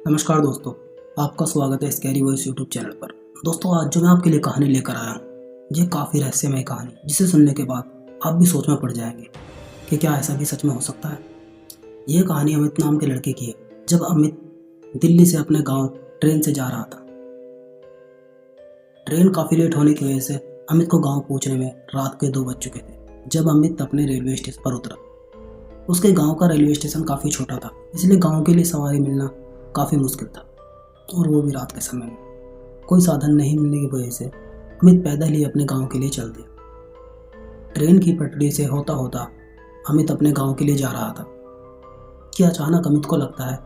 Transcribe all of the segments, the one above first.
नमस्कार दोस्तों, आपका स्वागत है स्कैरी वॉइस यूट्यूब चैनल पर। दोस्तों, आज जो मैं आपके लिए कहानी लेकर आया हूँ, ये काफ़ी रहस्यमय कहानी, जिसे सुनने के बाद आप भी सोच में पड़ जाएंगे कि क्या ऐसा भी सच में हो सकता है। यह कहानी अमित नाम के लड़के की है। जब अमित दिल्ली से अपने गाँव ट्रेन से जा रहा था। ट्रेन काफ़ी लेट होने की वजह से अमित को गाँव पहुँचने में रात के 2 बज चुके थे जब अमित अपने रेलवे स्टेशन पर उतरा। उसके गाँव का रेलवे स्टेशन काफ़ी छोटा था, इसलिए गाँव के लिए सवारी मिलना काफ़ी मुश्किल था, और वो भी रात के समय में। कोई साधन नहीं मिलने की वजह से अमित पैदल ही अपने गांव के लिए चल दिया। ट्रेन की पटरी से होता होता अमित अपने गांव के लिए जा रहा था कि अचानक अमित को लगता है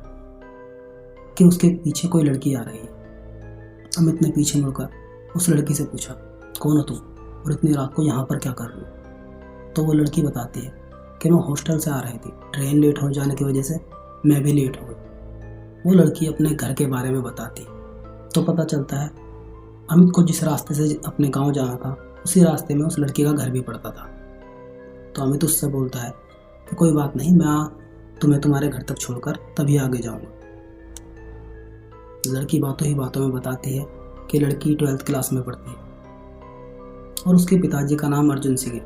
कि उसके पीछे कोई लड़की आ रही है। अमित ने पीछे मुड़कर उस लड़की से पूछा, कौन हो तुम और इतनी रात को यहाँ पर क्या कर रही हो? तो वो लड़की बताती है कि मैं हॉस्टल से आ रही थी, ट्रेन लेट हो जाने की वजह से मैं भी लेट हो गई। वो लड़की अपने घर के बारे में बताती तो पता चलता है अमित को जिस रास्ते से अपने गांव जाना था उसी रास्ते में उस लड़की का घर भी पड़ता था। तो अमित उससे बोलता है कि कोई बात नहीं, मैं तुम्हें तुम्हारे घर तक छोड़कर तभी आगे जाऊंगा। लड़की बातों ही बातों में बताती है कि लड़की 12th क्लास में पढ़ती है और उसके पिताजी का नाम अर्जुन सिंह है,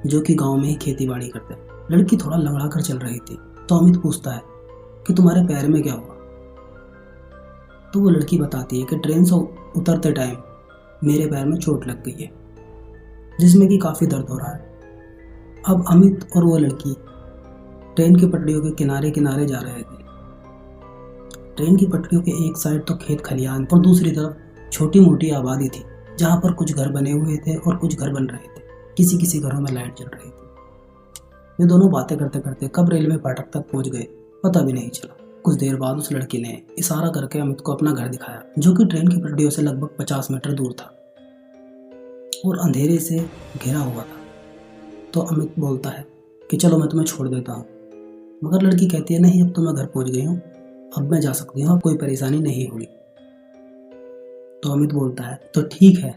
जो कि गाँव में ही खेती बाड़ी करते हैं। लड़की थोड़ा लंगड़ा कर चल रही थी, तो अमित पूछता है कि तुम्हारे पैर में क्या हुआ? तो वो लड़की बताती है कि ट्रेन से उतरते टाइम मेरे पैर में चोट लग गई है, जिसमें कि काफ़ी दर्द हो रहा है। अब अमित और वो लड़की ट्रेन की पटरियों के किनारे किनारे जा रहे थे। ट्रेन की पटरियों के एक साइड तो खेत खलियान और दूसरी तरफ छोटी मोटी आबादी थी, जहाँ पर कुछ घर बने हुए थे और कुछ घर बन रहे थे। किसी किसी घरों में लाइट जल रही थी। वे दोनों बातें करते करते कब रेलवे फाटक तक पहुंच गए पता भी नहीं चला। कुछ देर बाद उस लड़की ने इशारा करके अमित को अपना घर दिखाया, जो कि ट्रेन की पटरियों से लगभग 50 मीटर दूर था और अंधेरे से घिरा हुआ था। तो अमित बोलता है कि चलो मैं तुम्हें छोड़ देता हूँ, मगर लड़की कहती है नहीं, अब तो मैं घर पहुँच गई हूँ, अब मैं जा सकती हूँ, अब कोई परेशानी नहीं होगी। तो अमित बोलता है तो ठीक है,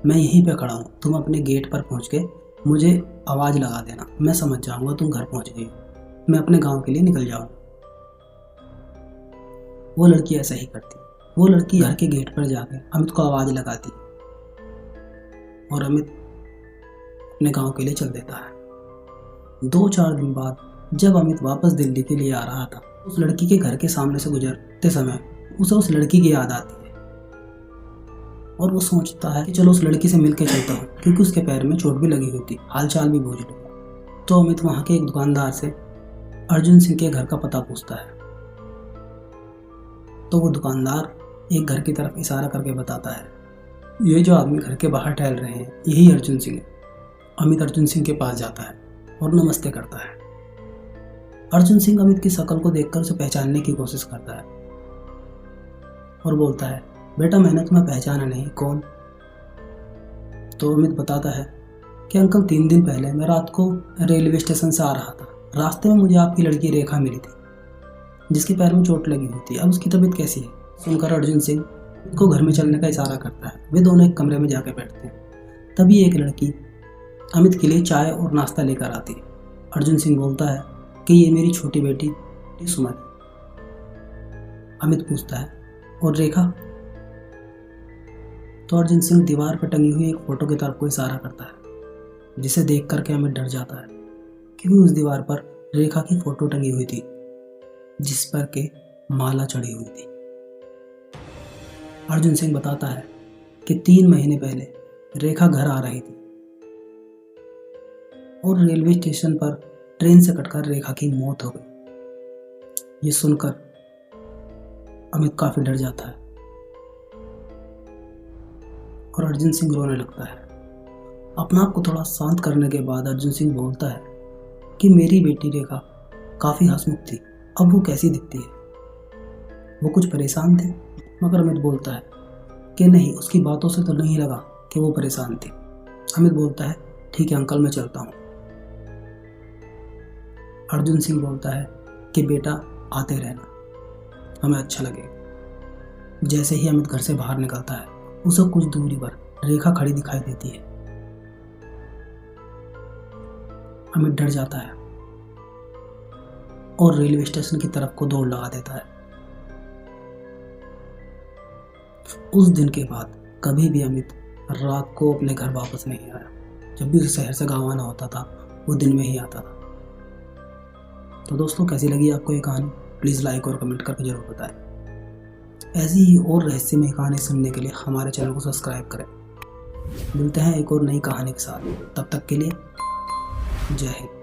मैं यहीं पे खड़ा हूँ, तुम अपने गेट पर पहुँच के मुझे आवाज़ लगा देना, मैं समझ जाऊँगा तुम घर पहुँच गई हो, मैं अपने गाँव के लिए निकल जाऊँगा। वो लड़की ऐसा ही करती। वो लड़की घर के गेट पर जाकर अमित को आवाज़ लगाती और अमित अपने गांव के लिए चल देता है। 2-4 दिन बाद जब अमित वापस दिल्ली के लिए आ रहा था, उस लड़की के घर के सामने से गुजरते समय उसे उस लड़की की याद आती है और वो सोचता है कि चलो उस लड़की से मिलकर चलता हूँ, क्योंकि उसके पैर में चोट भी लगी हुई थी, हालचाल भी पूछ लूँगा। तो अमित वहाँ के एक दुकानदार से अर्जुन सिंह के घर का पता पूछता है। तो वो दुकानदार एक घर की तरफ इशारा करके बताता है, ये जो आदमी घर के बाहर टहल रहे हैं यही अर्जुन सिंह है। अमित अर्जुन सिंह के पास जाता है और नमस्ते करता है। अर्जुन सिंह अमित की शक्ल को देखकर उसे पहचानने की कोशिश करता है और बोलता है, बेटा मैंने तुम्हें पहचाना नहीं, कौन? तो अमित बताता है कि अंकल 3 दिन पहले मैं रात को रेलवे स्टेशन से आ रहा था, रास्ते में मुझे आपकी लड़की रेखा मिली थी, जिसके पैर में चोट लगी हुई थी। अब उसकी तबीयत कैसी है? सुनकर अर्जुन सिंह को घर में चलने का इशारा करता है। वे दोनों एक कमरे में जाकर बैठते हैं। तभी एक लड़की अमित के लिए चाय और नाश्ता लेकर आती है। अर्जुन सिंह बोलता है कि ये मेरी छोटी बेटी सुमन। अमित पूछता है, और रेखा? तो अर्जुन सिंह दीवार पर टंगी हुई एक फोटो की तरफ को इशारा करता है, जिसे देख करके अमित डर जाता है, क्योंकि उस दीवार पर रेखा की फोटो टंगी हुई थी, जिस पर के माला चढ़ी हुई थी। अर्जुन सिंह बताता है कि 3 महीने पहले रेखा घर आ रही थी और रेलवे स्टेशन पर ट्रेन से कटकर रेखा की मौत हो गई। ये सुनकर अमित काफी डर जाता है और अर्जुन सिंह रोने लगता है। अपना आप को थोड़ा शांत करने के बाद अर्जुन सिंह बोलता है कि मेरी बेटी रेखा काफी हंसमुख थी, अब वो कैसी दिखती है? वो कुछ परेशान थे? मगर अमित बोलता है कि नहीं, उसकी बातों से तो नहीं लगा कि वो परेशान थी। अमित बोलता है ठीक है अंकल, मैं चलता हूँ। अर्जुन सिंह बोलता है कि बेटा आते रहना, हमें अच्छा लगेगा। जैसे ही अमित घर से बाहर निकलता है, उसे कुछ दूरी पर रेखा खड़ी दिखाई देती है। अमित डर जाता है और रेलवे स्टेशन की तरफ को दौड़ लगा देता है। उस दिन के बाद कभी भी अमित रात को अपने घर वापस नहीं आया। जब भी उसे शहर से गाँव आना होता था वो दिन में ही आता था। तो दोस्तों, कैसी लगी आपको ये कहानी? प्लीज़ लाइक और कमेंट करके जरूर बताएं। ऐसी ही और रहस्यमय कहानी सुनने के लिए हमारे चैनल को सब्सक्राइब करें। मिलते हैं एक और नई कहानी के साथ। तब तक के लिए जय हिंद।